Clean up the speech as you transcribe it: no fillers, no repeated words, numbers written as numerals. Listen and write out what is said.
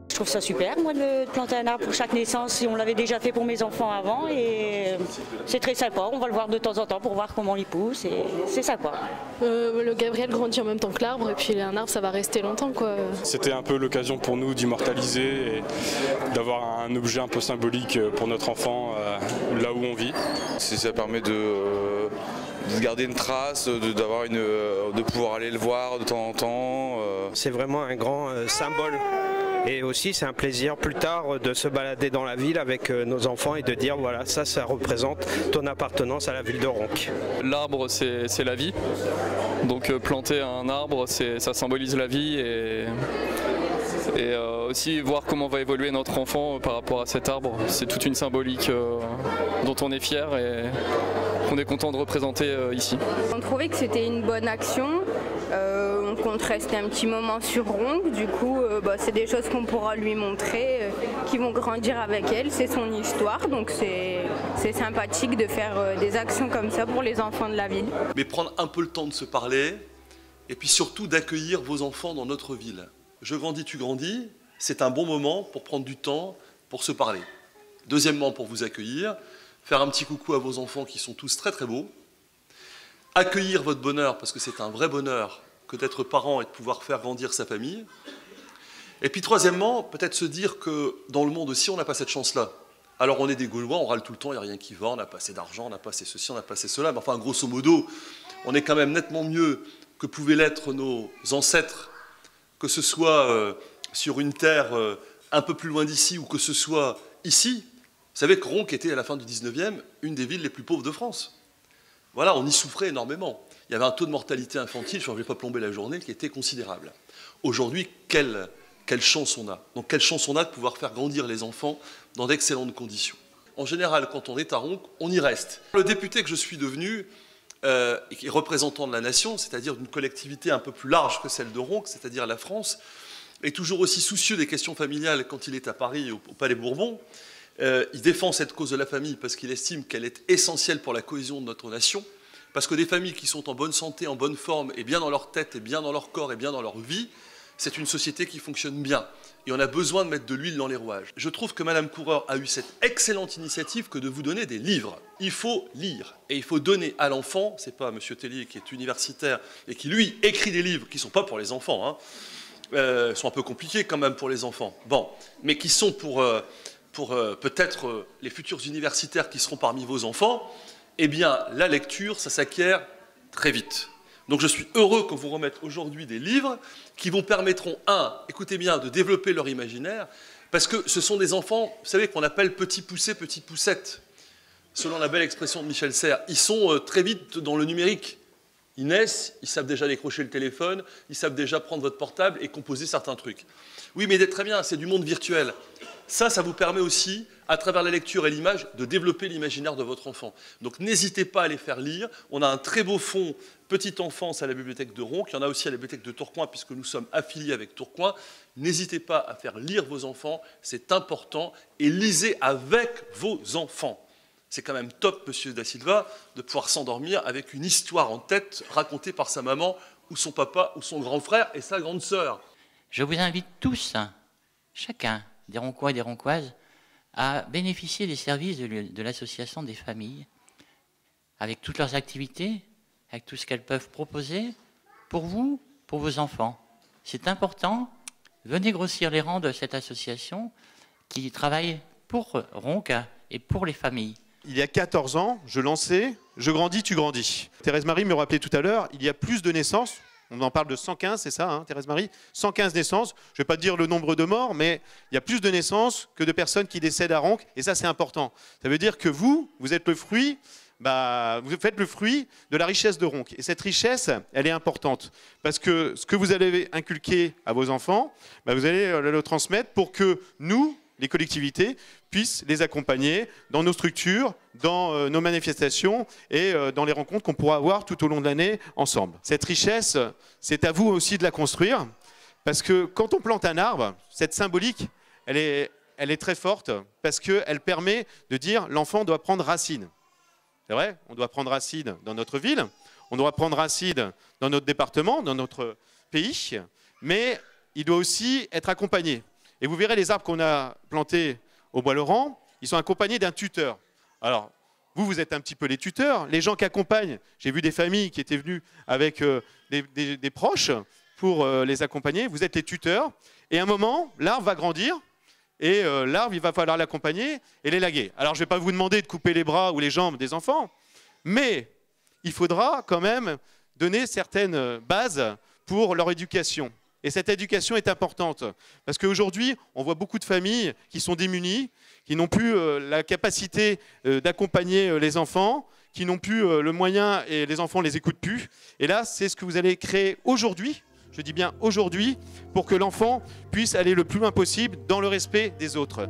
Je trouve ça super, moi, de planter un arbre pour chaque naissance. On l'avait déjà fait pour mes enfants avant et c'est très sympa. On va le voir de temps en temps pour voir comment il pousse et c'est sympa. Le Gabriel grandit en même temps que l'arbre et puis un arbre, ça va rester longtemps, quoi. C'était un peu l'occasion pour nous d'immortaliser et d'avoir un objet un peu symbolique pour notre enfant là où on vit. Ça permet de garder une trace, de pouvoir aller le voir de temps en temps. C'est vraiment un grand symbole. Et aussi c'est un plaisir plus tard de se balader dans la ville avec nos enfants et de dire voilà, ça représente ton appartenance à la ville de Ronques. L'arbre c'est la vie, donc planter un arbre ça symbolise la vie et aussi voir comment va évoluer notre enfant par rapport à cet arbre. C'est toute une symbolique dont on est fier et qu'on est content de représenter ici. On trouvait que c'était une bonne action. On compte rester un petit moment sur Ronques, du coup c'est des choses qu'on pourra lui montrer, qui vont grandir avec elle, c'est son histoire, donc c'est sympathique de faire des actions comme ça pour les enfants de la ville. Mais prendre un peu le temps de se parler, et puis surtout d'accueillir vos enfants dans notre ville. Je grandis, tu grandis, c'est un bon moment pour prendre du temps pour se parler. Deuxièmement, pour vous accueillir, faire un petit coucou à vos enfants qui sont tous très très beaux, accueillir votre bonheur, parce que c'est un vrai bonheur que d'être parent et de pouvoir faire grandir sa famille. Et puis troisièmement, peut-être se dire que dans le monde aussi, on n'a pas cette chance-là. Alors on est des Gaulois, on râle tout le temps, il n'y a rien qui va, on n'a pas assez d'argent, on n'a pas assez ceci, on n'a pas assez cela, mais enfin grosso modo, on est quand même nettement mieux que pouvaient l'être nos ancêtres, que ce soit sur une terre un peu plus loin d'ici ou que ce soit ici. Vous savez que Ronques était à la fin du 19e une des villes les plus pauvres de France. Voilà, on y souffrait énormément. Il y avait un taux de mortalité infantile, je ne vais pas plomber la journée, qui était considérable. Aujourd'hui, quelle chance on a. Donc quelle chance on a de pouvoir faire grandir les enfants dans d'excellentes conditions. En général, quand on est à Ronques, on y reste. Le député que je suis devenu, qui est représentant de la nation, c'est-à-dire d'une collectivité un peu plus large que celle de Ronques, c'est-à-dire la France, est toujours aussi soucieux des questions familiales quand il est à Paris, au Palais Bourbon. Il défend cette cause de la famille parce qu'il estime qu'elle est essentielle pour la cohésion de notre nation, parce que des familles qui sont en bonne santé, en bonne forme, et bien dans leur tête, et bien dans leur corps, et bien dans leur vie, c'est une société qui fonctionne bien. Et on a besoin de mettre de l'huile dans les rouages. Je trouve que Madame Coureur a eu cette excellente initiative que de vous donner des livres. Il faut lire, et il faut donner à l'enfant, c'est pas Monsieur Tellier qui est universitaire, et qui lui écrit des livres qui ne sont pas pour les enfants, sont un peu compliqués quand même pour les enfants, bon, mais qui sont pour peut-être les futurs universitaires qui seront parmi vos enfants, eh bien, la lecture, ça s'acquiert très vite. Donc je suis heureux qu'on vous remette aujourd'hui des livres qui vous permettront, écoutez bien, de développer leur imaginaire, parce que ce sont des enfants, vous savez, qu'on appelle petits poussés, petites poussettes, selon la belle expression de Michel Serres. Ils sont très vite dans le numérique. Ils naissent, ils savent déjà décrocher le téléphone, ils savent déjà prendre votre portable et composer certains trucs. Oui, mais très bien, c'est du monde virtuel. Ça vous permet aussi, à travers la lecture et l'image, de développer l'imaginaire de votre enfant. Donc n'hésitez pas à les faire lire. On a un très beau fonds Petite Enfance à la bibliothèque de Ronques. Il y en a aussi à la bibliothèque de Tourcoing, puisque nous sommes affiliés avec Tourcoing. N'hésitez pas à faire lire vos enfants, c'est important. Et lisez avec vos enfants. C'est quand même top, Monsieur Da Silva, de pouvoir s'endormir avec une histoire en tête racontée par sa maman ou son papa ou son grand frère et sa grande sœur. Je vous invite tous, chacun, des Roncois et des Roncoises, à bénéficier des services de l'association des familles, avec toutes leurs activités, avec tout ce qu'elles peuvent proposer, pour vous, pour vos enfants. C'est important, venez grossir les rangs de cette association qui travaille pour Ronques et pour les familles. Il y a 14 ans, je lançais « Je grandis, tu grandis ». Thérèse Marie me rappelait tout à l'heure, il y a plus de naissances, on en parle de 115, c'est ça, Thérèse Marie, 115 naissances, je ne vais pas dire le nombre de morts, mais il y a plus de naissances que de personnes qui décèdent à Ronques, et ça c'est important. Ça veut dire que vous êtes le fruit vous faites le fruit de la richesse de Ronques. Et cette richesse, elle est importante. Parce que ce que vous allez inculquer à vos enfants, vous allez le transmettre pour que nous, les collectivités, puissent les accompagner dans nos structures, dans nos manifestations et dans les rencontres qu'on pourra avoir tout au long de l'année ensemble. Cette richesse, c'est à vous aussi de la construire. Parce que quand on plante un arbre, cette symbolique, elle est très forte parce qu'elle permet de dire l'enfant doit prendre racine. C'est vrai, on doit prendre racine dans notre ville, on doit prendre racine dans notre département, dans notre pays, mais il doit aussi être accompagné. Et vous verrez les arbres qu'on a plantés au Bois-Laurent, ils sont accompagnés d'un tuteur. Alors, vous êtes un petit peu les tuteurs, les gens qui accompagnent. J'ai vu des familles qui étaient venues avec des proches pour les accompagner. Vous êtes les tuteurs. Et à un moment, l'arbre va grandir. Et l'arbre, il va falloir l'accompagner et l'élaguer. Alors, je ne vais pas vous demander de couper les bras ou les jambes des enfants, mais il faudra quand même donner certaines bases pour leur éducation. Et cette éducation est importante, parce qu'aujourd'hui, on voit beaucoup de familles qui sont démunies, qui n'ont plus la capacité d'accompagner les enfants, qui n'ont plus le moyen et les enfants ne les écoutent plus. Et là, c'est ce que vous allez créer aujourd'hui. Je dis bien aujourd'hui, pour que l'enfant puisse aller le plus loin possible dans le respect des autres.